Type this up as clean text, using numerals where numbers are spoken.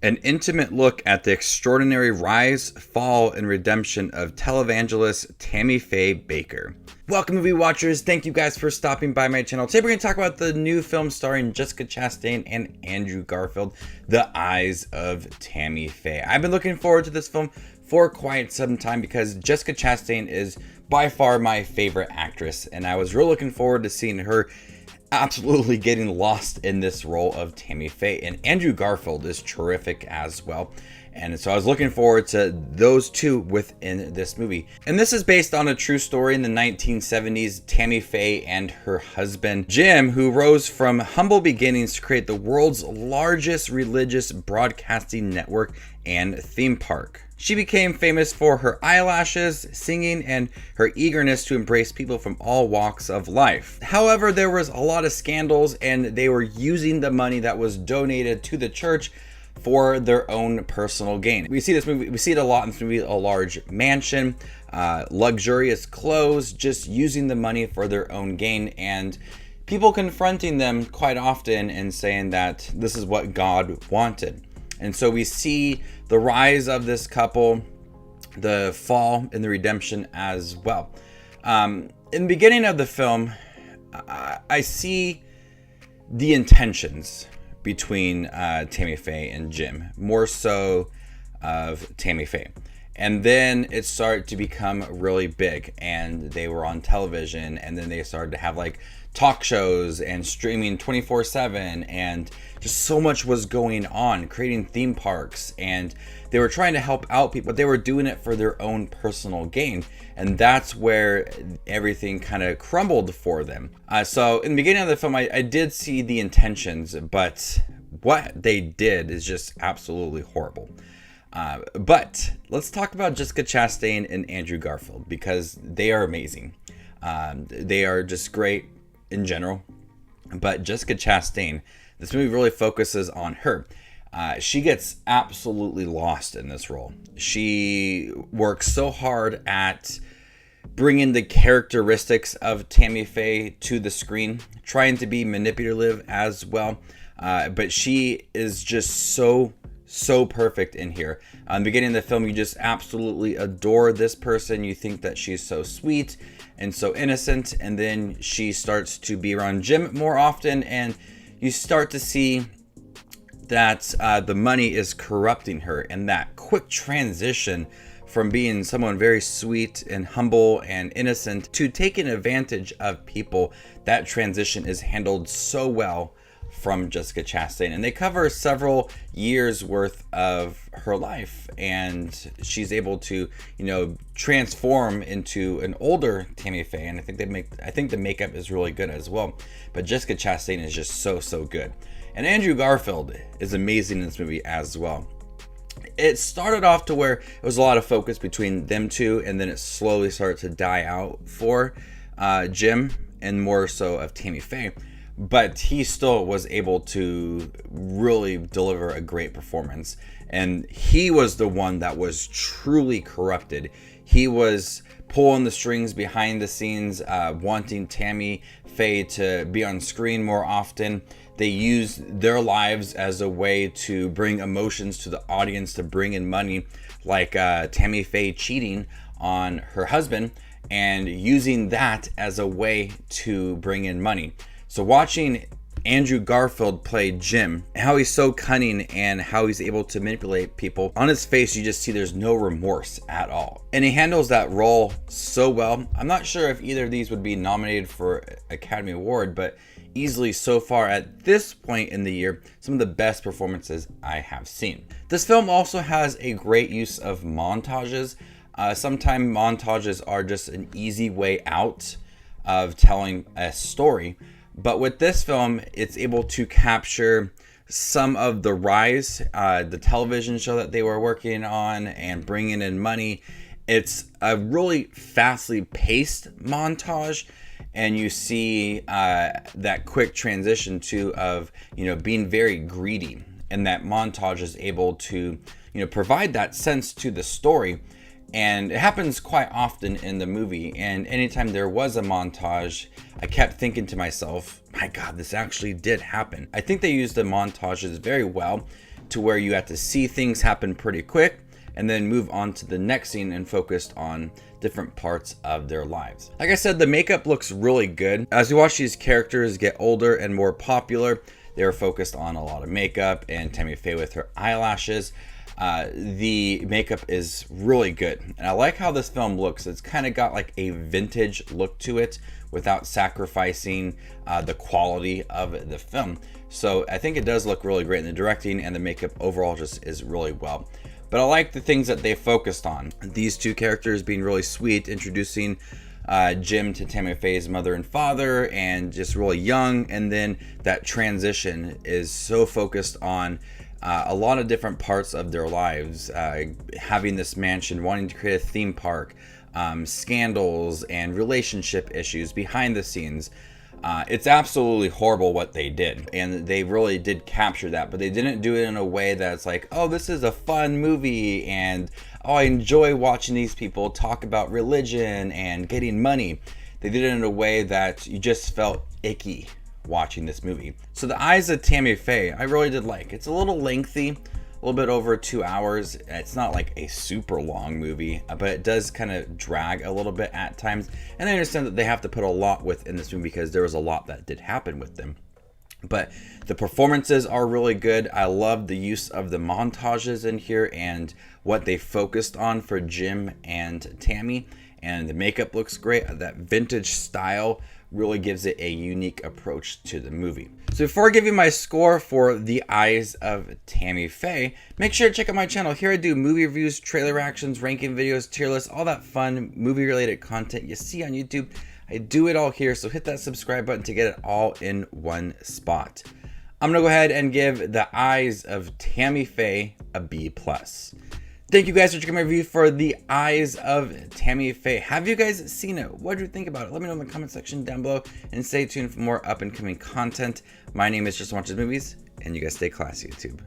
An intimate look at the extraordinary rise, fall, and redemption of televangelist Tammy Faye Bakker. Welcome, movie watchers. Thank you guys for stopping by my channel. Today we're going to talk about the new film starring Jessica Chastain and Andrew Garfield, The Eyes of Tammy Faye. I've been looking forward to this film for quite some time because Jessica Chastain is by far my favorite actress, and I was real looking forward to seeing her absolutely getting lost in this role of Tammy Faye. And Andrew Garfield is terrific as well. And so I was looking forward to those two within this movie. And this is based on a true story in the 1970s. Tammy Faye and her husband, Jim, who rose from humble beginnings to create the world's largest religious broadcasting network and theme park. She became famous for her eyelashes, singing, and her eagerness to embrace people from all walks of life. However, there was a lot of scandals, and they were using the money that was donated to the church for their own personal gain. We see it a lot in this movie: a large mansion, luxurious clothes, just using the money for their own gain, and people confronting them quite often and saying that this is what God wanted. And so we see the rise of this couple, the fall, and the redemption as well. In the beginning of the film, I see the intentions between Tammy Faye and Jim, more so of Tammy Faye. And then it started to become really big, and they were on television, and then they started to have like talk shows and streaming 24/7, and just so much was going on, creating theme parks, and they were trying to help out people, but they were doing it for their own personal gain. And that's where everything kind of crumbled for them. So in the beginning of the film, I did see the intentions, but what they did is just absolutely horrible. But let's talk about Jessica Chastain and Andrew Garfield, because they are amazing. They are just great in general. But Jessica Chastain, this movie really focuses on her. She gets absolutely lost in this role. She works so hard at bringing the characteristics of Tammy Faye to the screen, trying to be manipulative as well. But she is just so perfect in here. In the beginning of the film, you just absolutely adore this person. You think that she's so sweet and so innocent, and then she starts to be around Jim more often, and you start to see that the money is corrupting her, and that quick transition from being someone very sweet and humble and innocent to taking advantage of people, that transition is handled so well from Jessica Chastain. And they cover several years worth of her life, and she's able to, transform into an older Tammy Faye. And I think the makeup is really good as well. But Jessica Chastain is just so good. And Andrew Garfield is amazing in this movie as well. It started off to where it was a lot of focus between them two, and then it slowly started to die out for Jim, and more so of Tammy Faye. But he still was able to really deliver a great performance. And he was the one that was truly corrupted. He was pulling the strings behind the scenes, wanting Tammy Faye to be on screen more often. They used their lives as a way to bring emotions to the audience, to bring in money, like Tammy Faye cheating on her husband and using that as a way to bring in money. So watching Andrew Garfield play Jim, how he's so cunning and how he's able to manipulate people, on his face you just see there's no remorse at all. And he handles that role so well. I'm not sure if either of these would be nominated for Academy Award, but easily so far at this point in the year, some of the best performances I have seen. This film also has a great use of montages. Sometimes montages are just an easy way out of telling a story. But with this film, it's able to capture some of the rise, the television show that they were working on, and bringing in money. It's a really fastly paced montage, and you see that quick transition too of being very greedy, and that montage is able to provide that sense to the story. And it happens quite often in the movie, and anytime there was a montage, I kept thinking to myself, my God, this actually did happen. I think they used the montages very well to where you have to see things happen pretty quick and then move on to the next scene and focused on different parts of their lives. Like I said, the makeup looks really good. As we watch these characters get older and more popular, they were focused on a lot of makeup, and Tammy Faye with her eyelashes. The makeup is really good, and I like how this film looks. It's kind of got like a vintage look to it without sacrificing the quality of the film. So I think it does look really great, and the directing and the makeup overall just is really well. But I like the things that they focused on. These two characters being really sweet, introducing Jim to Tammy Faye's mother and father, and just really young. And then that transition is so focused on a lot of different parts of their lives, having this mansion, wanting to create a theme park, scandals and relationship issues behind the scenes. It's absolutely horrible what they did, and they really did capture that, but they didn't do it in a way that's like, oh, this is a fun movie, and oh, I enjoy watching these people talk about religion and getting money. They did it in a way that you just felt icky watching this movie. So The Eyes of Tammy Faye, I really did like. It's a little lengthy, a little bit over 2 hours. It's not like a super long movie, but it does kind of drag a little bit at times. And I understand that they have to put a lot within this movie because there was a lot that did happen with them. But the performances are really good. I love the use of the montages in here and what they focused on for Jim and Tammy. And the makeup looks great. That vintage style really gives it a unique approach to the movie. So before I give you my score for The Eyes of Tammy Faye, make sure to check out my channel. Here I do movie reviews, trailer reactions, ranking videos, tier lists, all that fun movie related content you see on YouTube. I do it all here, so hit that subscribe button to get it all in one spot. I'm gonna go ahead and give The Eyes of Tammy Faye a B+. Thank you guys for checking my review for The Eyes of Tammy Faye. Have you guys seen it? What do you think about it? Let me know in the comment section down below, and stay tuned for more up and coming content. My name is Just Watches Movies, and you guys stay classy, YouTube.